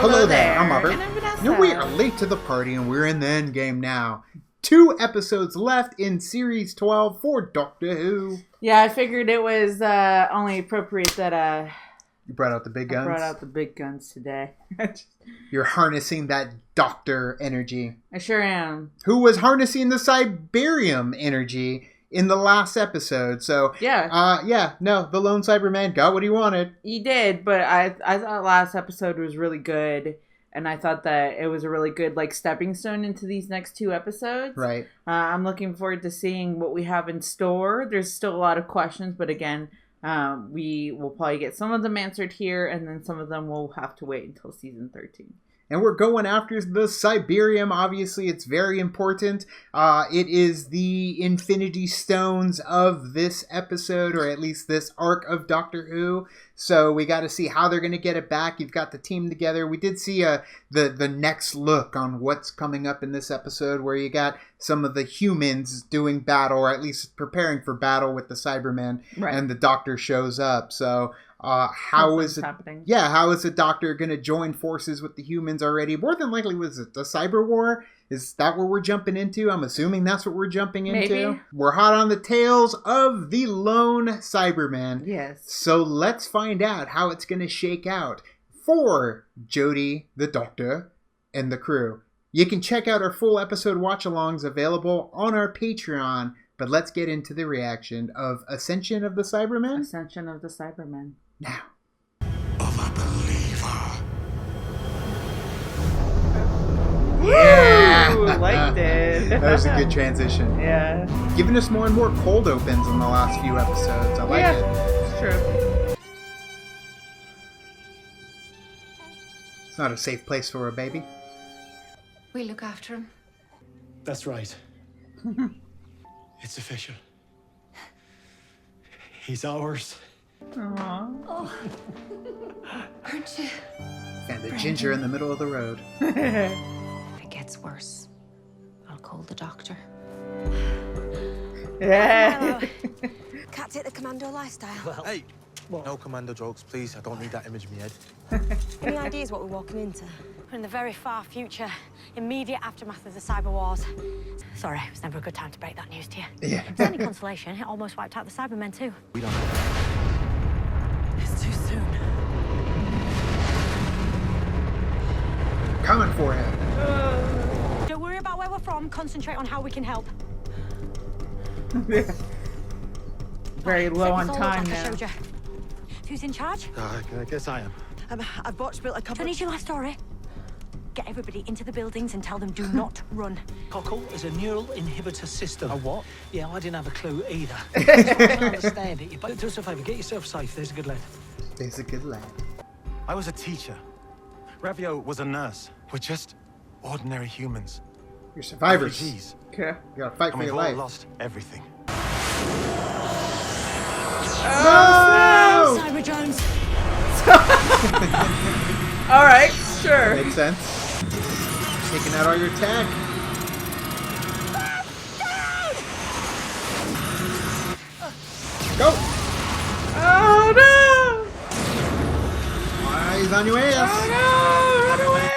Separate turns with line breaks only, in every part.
Hello there. I'm Robert.
And I'm Vanessa.
Now we are late to the party and we're in the end game now. 2 episodes left in Series 12 for Doctor Who.
Yeah, I figured it was only appropriate that
You brought out the big guns?
I brought out the big guns today.
You're harnessing that Doctor energy.
I sure am.
Who was harnessing the Cybermen energy in the last episode. So,
Yeah.
the lone Cyberman got what he wanted.
He did, but I thought last episode was really good. And I thought that it was a really good stepping stone into these next 2 episodes.
Right.
I'm looking forward to seeing what we have in store. There's still a lot of questions, but again, we will probably get some of them answered here, and then some of them will have to wait until season 13.
And we're going after the Cybermen. Obviously, it's very important. It is the Infinity Stones of this episode, or at least this arc of Doctor Who. So we got to see how they're going to get it back. You've got the team together. We did see the next look on what's coming up in this episode, where you got some of the humans doing battle, or at least preparing for battle with the Cybermen,
Right.
And the Doctor shows up. So how is it
happening?
Yeah, how is the Doctor going to join forces with the humans already? More than likely, was it the Cyber War? Is that what we're jumping into? I'm assuming that's what we're jumping into.
Maybe.
We're hot on the tails of the lone Cyberman.
Yes.
So let's find out how it's going to shake out for Jodie, the Doctor, and the crew. You can check out our full episode watch-alongs available on our Patreon. But let's get into the reaction of Ascension of the Cybermen.
Ascension of the Cybermen.
Now.
Of a believer.
Yeah!
Ooh, liked it.
That was a good transition.
Yeah.
Giving us more and more cold opens in the last few episodes. I like it.
It's true.
It's not a safe place for a baby.
We look after him.
That's right. It's official. He's ours.
Aww.
Oh. Aren't you?
And a ginger in the middle of the road.
If it gets worse, I'll call the doctor.
Yeah.
Can't take the commando lifestyle.
Hey, no commando jokes, please. I don't need that image in my head.
Any ideas what we're walking into?
We're in the very far future, immediate aftermath of the cyber wars. Sorry, it was never a good time to break that news to you.
Yeah.
If there's any consolation, it almost wiped out the Cybermen too.
We don't.
It's too soon.
Coming for him.
Don't worry about where we're from, concentrate on how we can help.
Very low on
It's all
time
like I
now.
showed you. Who's in charge?
I guess I am.
I've botched built a couple.
Don't need your last story. Get everybody into the buildings and tell them do not run.
Cockle is a neural inhibitor system.
A what?
Yeah, I didn't have a clue either. I can understand it. But do us a favour, get yourself safe. There's a good lad.
There's a good lad.
I was a teacher. Ravio was a nurse. We're just ordinary humans.
You're survivors.
Refugees.
Okay.
You gotta fight
And
for
we've
your
all
life.
lost everything.
No!
Cyber drones.
All right, sure.
Makes sense. Taking out all your tech. Go!
Oh no!
Eyes on your ass.
Oh no! Run away!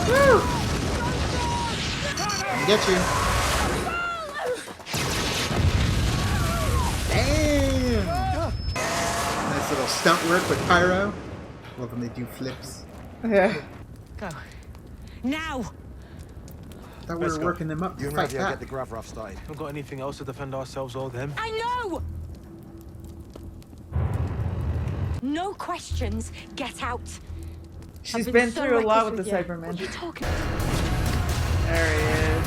Woo!
I'll get you. Damn! Nice little stunt work with Pyro. Love when they do flips.
Yeah.
Go. Now!
I thought we
Let's
were
go.
working them up
You
to
and
fight
Ravio
that.
get the grav raft started.
Haven't got anything else to defend ourselves or them.
I know! No questions. Get out.
She's
I've
been
so
through a lot
reckless
with the
you.
Cybermen.
What are you talking?
There he is.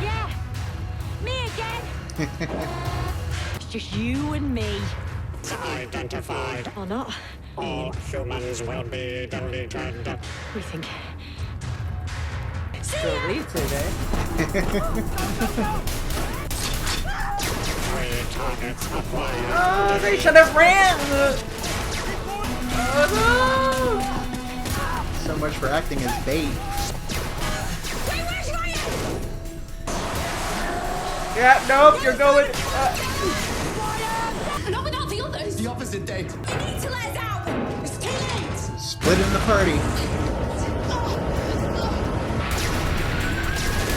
Yeah, me again. It's just you and me.
Identified.
Or not.
All humans will be deleted.
We think.
Deleted, eh?
3 targets acquired.
Oh, they should have ran! Oh
So much for acting as bait.
Yeah, nope, you're going.
Not without the others.
The others are dead.
You need to let us out! It's too late!
Splitting the party.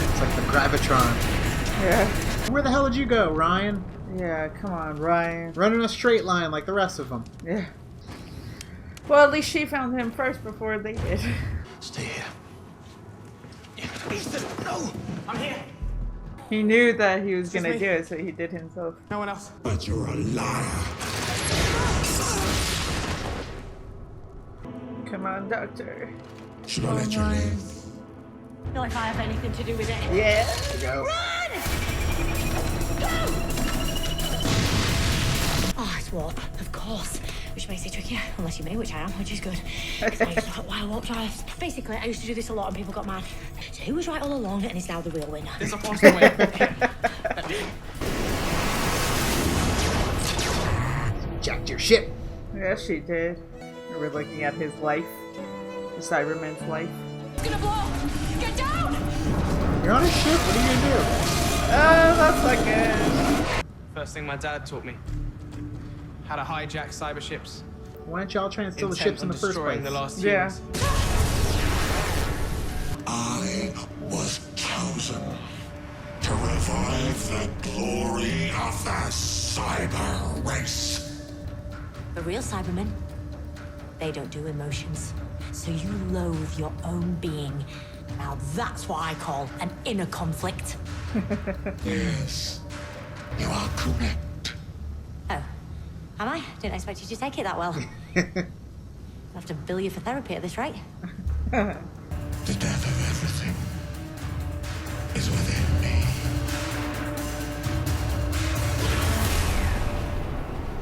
It's like the Gravitron.
Yeah.
Where the hell did you go, Ryan?
Yeah, come on, Ryan.
Running a straight line like the rest of them.
Yeah. Well, at least she found him first before they did.
Stay here.
Ethan, no! I'm here.
He knew that he was gonna
me.
do it, so he did himself.
No one else.
But you're a liar.
Come on, Doctor.
Should I let you live?
Not if I have anything to do with it.
Yeah.
There you go.
Oh, it's warp, of course. Which makes it trickier, unless you're me, which I am, which is good. 'Cause I used to wild warp drives. Basically, I used to do this a lot and people got mad. So who was right all along and is now the real winner?
There's a monster win.
Jacked your ship.
Yeah, she did. We're looking at his life. The Cyberman's life.
It's gonna blow! Get down!
You're on a ship. What are you gonna do?
Oh, that's not good.
First thing my dad taught me. How to hijack cyber ships.
Why don't y'all try and steal the
Intent
ships in
on
the first
destroying
place?
the last
Yeah.
humans.
I was chosen to revive the glory of the cyber race.
The real Cybermen, they don't do emotions. So you loathe your own being. Now that's what I call an inner conflict.
Yes, you are correct.
Oh, am I? Didn't expect you to take it that well. I'll have to bill you for therapy at this rate.
The death of everything is within me.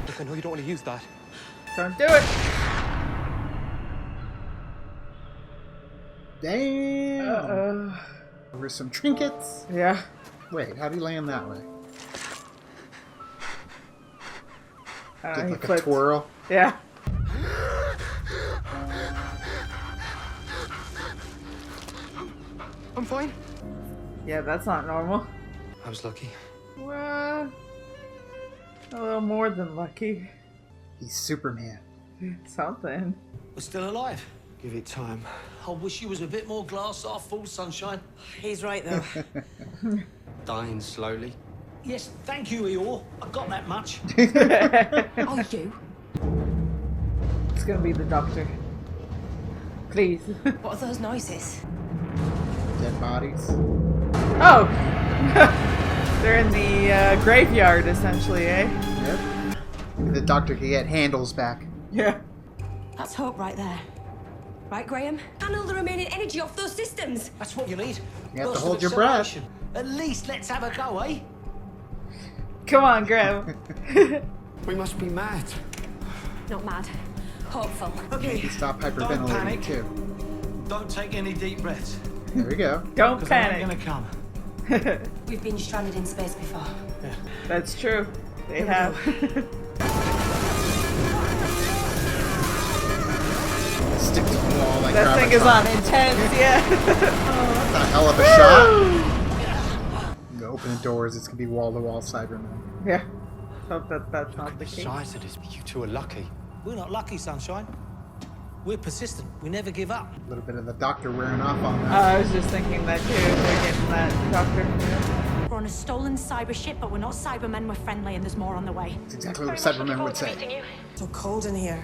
Look, I know you don't want to use that.
Don't do it.
Damn.
Uh-oh.
Over some trinkets.
Yeah.
Wait, how'd he land that way? Did
He
like a
flipped.
twirl.
Yeah.
I'm fine.
Yeah, that's not normal.
I was lucky.
Well, a little more than lucky.
He's Superman.
Something.
We're still alive.
Give it time.
I wish you was a bit more glass half full, Sunshine.
He's right, though.
Dying slowly.
Yes, thank you, Eeyore. I got that much.
Oh, you?
It's gonna be the Doctor. Please.
What are those noises?
Dead bodies.
Oh! They're in the graveyard, essentially, eh?
Yep. Maybe the Doctor can get handles back.
Yeah.
That's hope right there. Right, Graham? Channel the remaining energy off those systems.
That's what you need.
You have to
Burst
hold
of
your breath.
acceleration. At least let's have a go, eh?
Come on, Graham.
We must be mad.
Not mad. Hopeful.
Maybe stop hyperventilating
panic.
too.
Don't take any deep breaths.
There we go.
Don't
Because they ain't
panic.
gonna come.
We've been stranded in space before.
That's true. They have.
Stick to the wall like
That thing is
Gravitron.
on intense, yeah.
That's a hell of a shot. You open the doors, it's gonna be wall-to-wall Cybermen.
Yeah. Hope that that's not the case.
Size of this, but you two are lucky.
We're not lucky, Sunshine. We're persistent. We never give up.
A little bit of the Doctor wearing off on that.
I was just thinking that too. They're getting that Doctor.
We're on a stolen cyber ship, but we're not Cybermen. We're friendly, and there's more on the way.
That's exactly what a Cyberman would say.
So cold in here.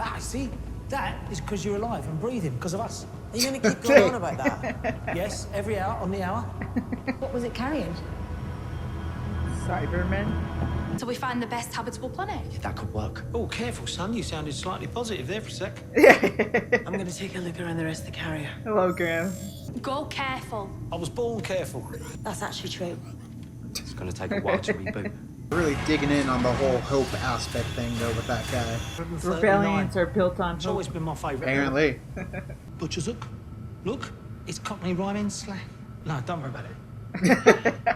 Ah, see? That is because you're alive and breathing because of us.
Are you going to keep going on about that?
Yes, every hour on the hour.
What was it carrying?
Cybermen.
Till we find the best habitable planet.
That could work.
Oh, careful, son. You sounded slightly positive there for a sec.
I'm going to take a look around the rest of the carrier.
Hello, Graham.
Go careful.
I was born careful.
That's actually true.
It's gonna take a while to reboot.
Really digging in on the whole hope aspect thing though with that guy.
Rebellions are built on
It's
hope.
always been my favourite.
Apparently.
Butcher's hook. Look, it's Cockney rhyming slang. No, don't worry about it.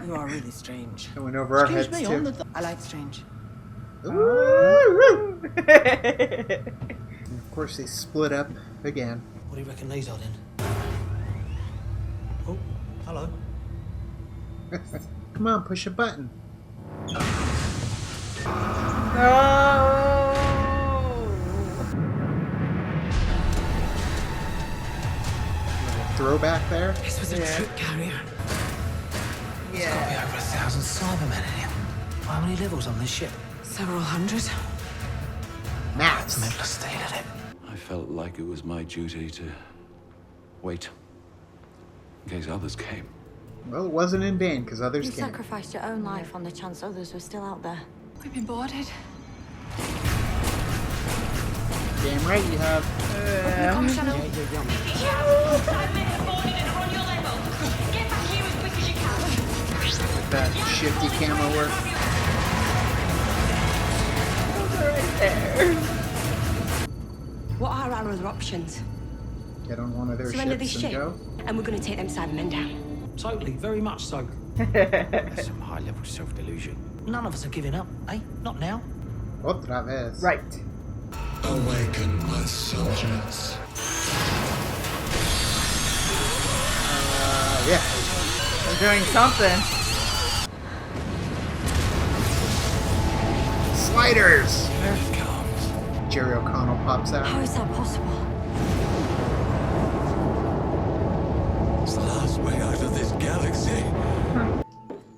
You are really strange.
It went over our
Excuse
heads
me,
too.
on the...
I like strange.
Ooh. And of course they split up again.
What do you reckon these are then? Oh, hello.
Come on, push a button.
No.
throwback there.
This was a troop carrier. There's got to be over 1,000 Cybermen in here. How many levels on this ship?
Several hundred.
Maps.
Mental state at it.
I felt like it was my duty to wait in case others came.
Well, it wasn't in vain, because others
You
came.
sacrificed your own life on the chance others were still out there.
We've been boarded.
Damn right you have. That shifty camera work.
What are our other options?
Get on one of their
Surrender
ships
this
and
ship,
go.
and we're going to take them Cybermen down.
Totally, very much so.
That's some high-level self-delusion.
None of us are giving up, eh? Not now.
Otra vez.
Right.
Awaken, my soldiers.
Yeah.
They're doing something.
Sliders!
Here it comes.
Jerry O'Connell pops out.
How is that possible?
It's the last way out of this galaxy.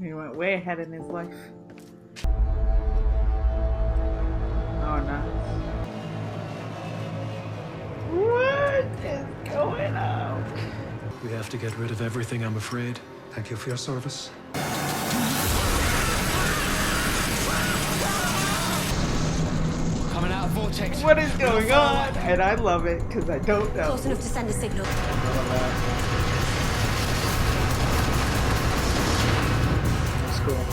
He went way ahead in his life. Oh no. What is going on?
We have to get rid of everything, I'm afraid. Thank you for your service.
Coming out of vortex.
What is going on? And I love it because I don't know.
Close enough to send a signal.
That's cool.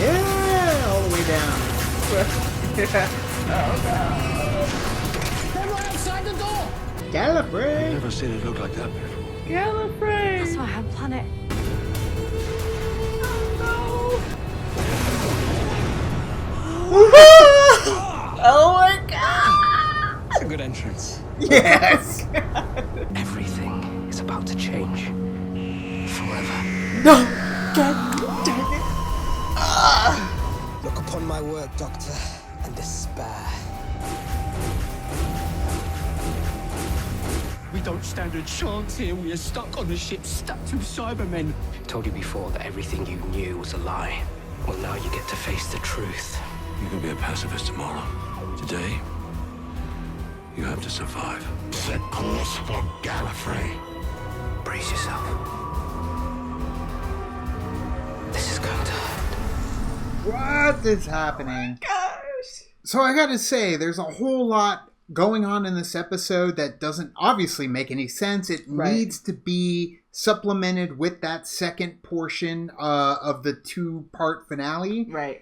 Yeah! All the way down.
Oh
They're right outside the door!
Galifrey!
I've never seen it look like that before.
no. Galifrey!
That's my home planet.
Oh my god!
It's a good entrance.
Yes!
Everything is about to change. Forever.
No! God damn it!
Look upon my work, Doctor, and despair.
We don't stand a chance here. We are stuck on the ship, stuck to Cybermen.
Told you before that everything you knew was a lie. Well, now you get to face the truth.
You can be a pacifist tomorrow. Today, you have to survive.
Set course for Galifrey.
Brace yourself. This is going to hurt.
What is happening?
Gosh!
So I gotta say, there's a whole lot going on in this episode that doesn't obviously make any sense. It needs to be supplemented with that second portion of the 2-part finale.
Right.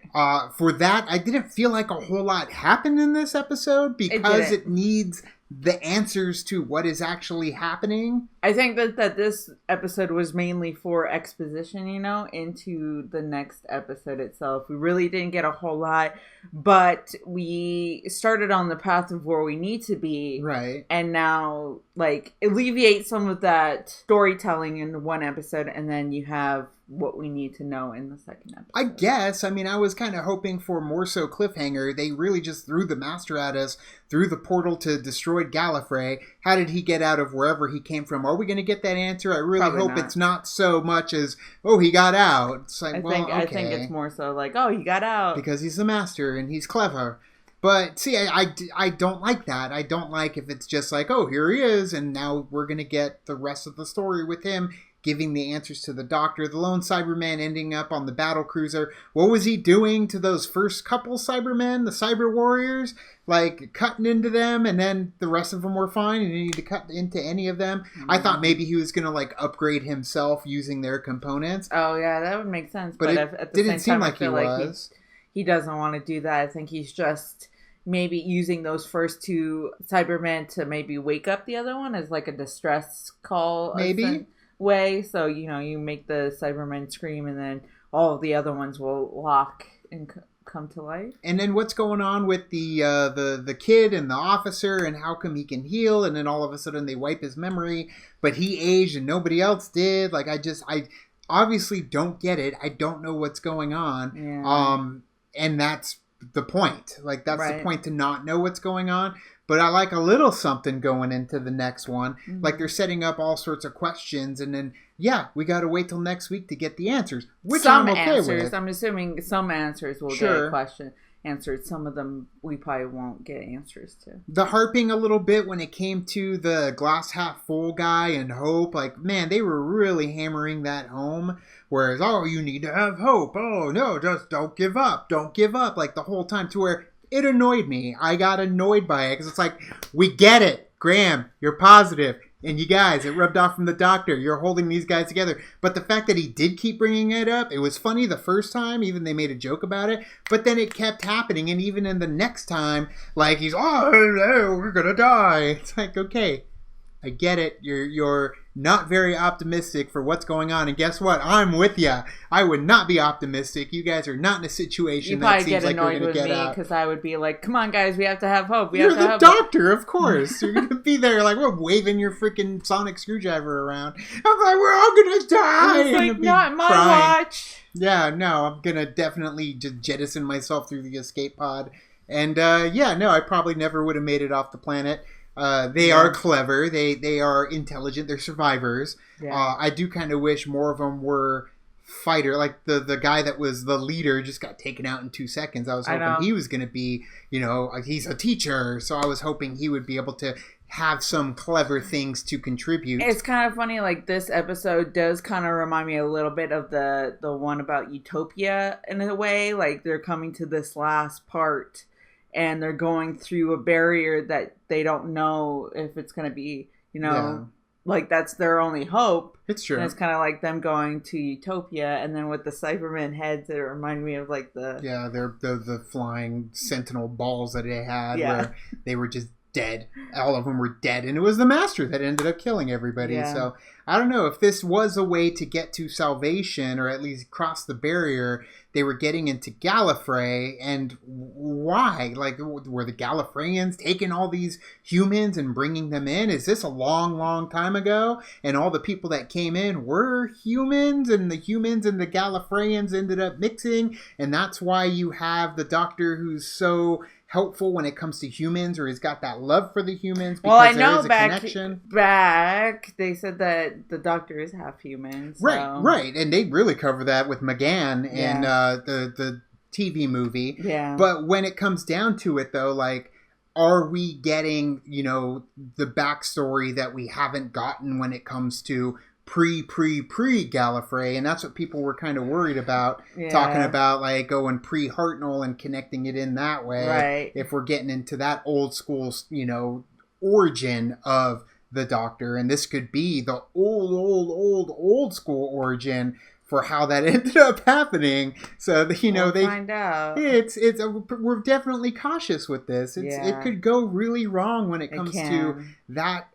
For that, I didn't feel like a whole lot happened in this episode because it needs the answers to what is actually happening.
I think that this episode was mainly for exposition, you know, into the next episode itself. We really didn't get a whole lot, but we started on the path of where we need to be.
Right.
And now, like, alleviate some of that storytelling in one episode, and then you have what we need to know in the second episode.
I guess. I mean, I was kind of hoping for more so cliffhanger. They really just threw the master at us through the portal to destroy Galifrey. How did he get out of wherever he came from? Are we going to get that answer? I really
Probably
hope
not.
it's not so much as, oh, he got out. It's like,
I think it's more so like, oh, he got out.
Because he's the master and he's clever. But see, I don't like that. I don't like if it's just like, oh, here he is, and now we're going to get the rest of the story with him giving the answers to the doctor. The lone Cyberman ending up on the battle cruiser. What was he doing to those first couple Cybermen, the Cyber Warriors? Like, cutting into them, and then the rest of them were fine, and he didn't need to cut into any of them. Mm-hmm. I thought maybe he was going to, like, upgrade himself using their components.
Oh, yeah, that would make sense.
But it
at the
didn't seem like he was.
He doesn't want to do that. I think he's just maybe using those first 2 Cybermen to maybe wake up the other one as, like, a distress call.
Maybe.
Way. So, you know, you make the Cybermen scream, and then all of the other ones will lock and come to life.
And then what's going on with the kid and the officer, and how come he can heal, and then all of a sudden they wipe his memory, but he aged and nobody else did. Like, I obviously don't get it. I don't know what's going on.
Yeah.
And that's the point. Like, that's the point, to not know what's going on. But I like a little something going into the next one. Mm-hmm. Like, they're setting up all sorts of questions, and then, we got to wait till next week to get the answers. Which
some
I'm okay
answers.
with.
I'm assuming some answers will get a question answered. Some of them we probably won't get answers to.
The harping a little bit when it came to the glass half full guy and hope. Like, man, they were really hammering that home. Whereas, you need to have hope. Oh, no, just don't give up. Don't give up. Like, the whole time, to where it annoyed me. I got annoyed by it because it's like, we get it. Graham, you're positive. And you guys, it rubbed off from the doctor. You're holding these guys together. But the fact that he did keep bringing it up, it was funny the first time. Even they made a joke about it. But then it kept happening. And even in the next time, like, he's, we're going to die. It's like, okay, I get it. You're not very optimistic for what's going on. And guess what? I'm with you. I would not be optimistic. You guys are not in a situation that seems like you're going to get out.
Because I would be like, come on, guys, we have to have hope.
You're the doctor, of course. You're going to be there like, we're waving your freaking sonic screwdriver around. I'm like, we're all going to die.
It's like, not my watch.
Yeah, no, I'm going to definitely just jettison myself through the escape pod. And I probably never would have made it off the planet. They are clever. They are intelligent. They're survivors. Yeah. I do kind of wish more of them were fighter. Like the guy that was the leader just got taken out in 2 seconds. I was hoping he was going to be, he's a teacher. So I was hoping he would be able to have some clever things to contribute.
It's kind of funny. Like, this episode does kind of remind me a little bit of the one about Utopia in a way. Like, they're coming to this last part. And they're going through a barrier that they don't know if it's going to be, like, that's their only hope.
It's true.
And it's kind of like them going to Utopia. And then with the Cybermen heads, it reminded me of, like,
they're the flying sentinel balls that they had where they were just dead. All of them were dead. And it was the Master that ended up killing everybody. Yeah. So, I don't know if this was a way to get to salvation or at least cross the barrier. They were getting into Galifrey, and why? Like, were the Galifreyans taking all these humans and bringing them in? Is this a long, long time ago? And all the people that came in were humans, and the humans and the Galifreyans ended up mixing, and that's why you have the Doctor who's so helpful when it comes to humans, or he's got that love for the humans because
I know
there is a connection.
Back they said that the Doctor is half human. So.
Right, and they really cover that with McGann in the TV movie.
Yeah.
But when it comes down to it, though, like, are we getting, the backstory that we haven't gotten when it comes to pre-Galifrey, and that's what people were kind of worried about, talking about, like, going pre-Hartnell and connecting it in that way.
Right.
If we're getting into that old school, origin of the Doctor, and this could be the old school origin for how that ended up happening. So,
we'll find out.
We're definitely cautious with this. It could go really wrong when it comes to that,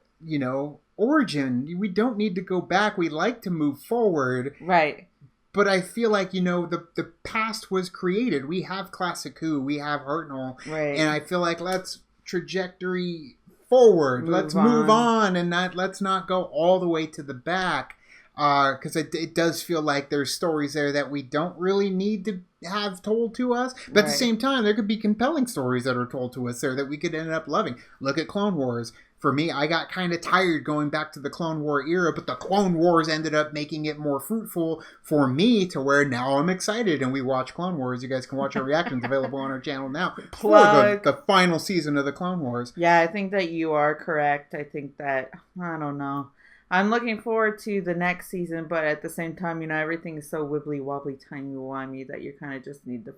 origin. We don't need to go back. We like to move forward.
Right.
But I feel like, the past was created. We have Classic Who. We have Hartnell.
Right.
And I feel like let's trajectory forward. Let's move on and let's not go all the way to the back. Because it does feel like there's stories there that we don't really need to have told to us. But at the same time, there could be compelling stories that are told to us there that we could end up loving. Look at Clone Wars. For me, I got kind of tired going back to the Clone War era, but the Clone Wars ended up making it more fruitful for me to where now I'm excited and we watch Clone Wars. You guys can watch our reactions available on our channel now for the final season of the Clone Wars.
Yeah, I think that you are correct. I think that, I don't know. I'm looking forward to the next season, but at the same time, everything is so wibbly wobbly, timey-wimey that you kind of just need to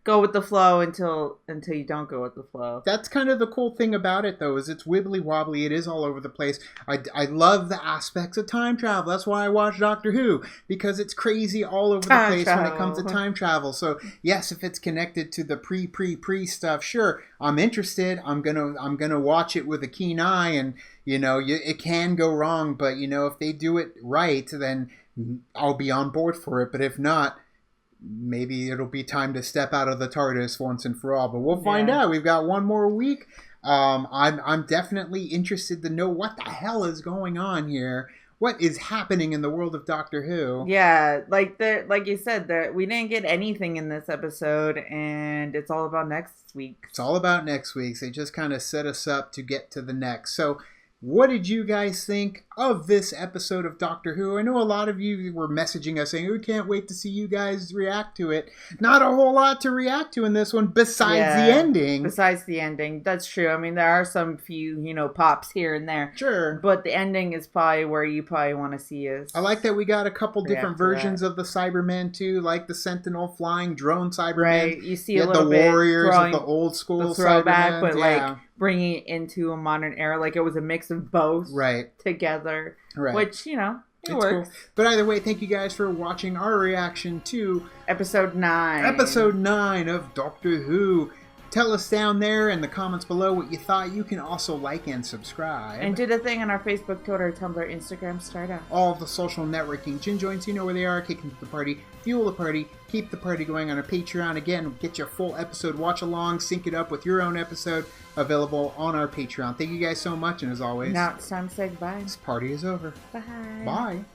go with the flow until you don't go with the flow.
That's kind of the cool thing about it, though, is it's wibbly wobbly. It is all over the place. I love the aspects of time travel. That's why I watch Doctor Who, because it's crazy all over the place when it comes to time travel. So yes, if it's connected to the pre stuff, sure, I'm interested. I'm gonna watch it with a keen eye, and it can go wrong, but if they do it right, then I'll be on board for it. But if not, maybe it'll be time to step out of the TARDIS once and for all. But we'll find out. We've got one more week. I'm definitely interested to know what the hell is going on here what is happening in the world of Doctor Who.
Yeah, like you said, that we didn't get anything in this episode, and it's all about next week.
It's all about next week's. They just kind of set us up to get to the next. So, what did you guys think of this episode of Doctor Who? I know a lot of you were messaging us saying, we can't wait to see you guys react to it. Not a whole lot to react to in this one besides the ending.
Besides the ending. That's true. I mean, there are some few, pops here and there.
Sure.
But the ending is probably where you probably want to see us.
I like that we got a couple different versions of the Cybermen too, like the Sentinel flying drone Cybermen.
Right. You see a little
bit
bit
Warriors of the old school
the throwback,
Cybermen.
But like bringing it into a modern era. Like it was a mix of both together.
Right.
Which, it works.
Cool. But either way, thank you guys for watching our reaction to
Episode 9.
Episode 9 of Doctor Who. Tell us down there in the comments below what you thought. You can also like and subscribe.
And do the thing on our Facebook, Twitter, Tumblr, Instagram, Stardust.
All of the social networking gin joints, you know where they are. Kick into the party, fuel the party, keep the party going on our Patreon. Again, get your full episode watch along, sync it up with your own episode, available on our Patreon. Thank you guys so much, and as always,
now it's time to say goodbye.
This party is over.
Bye.
Bye.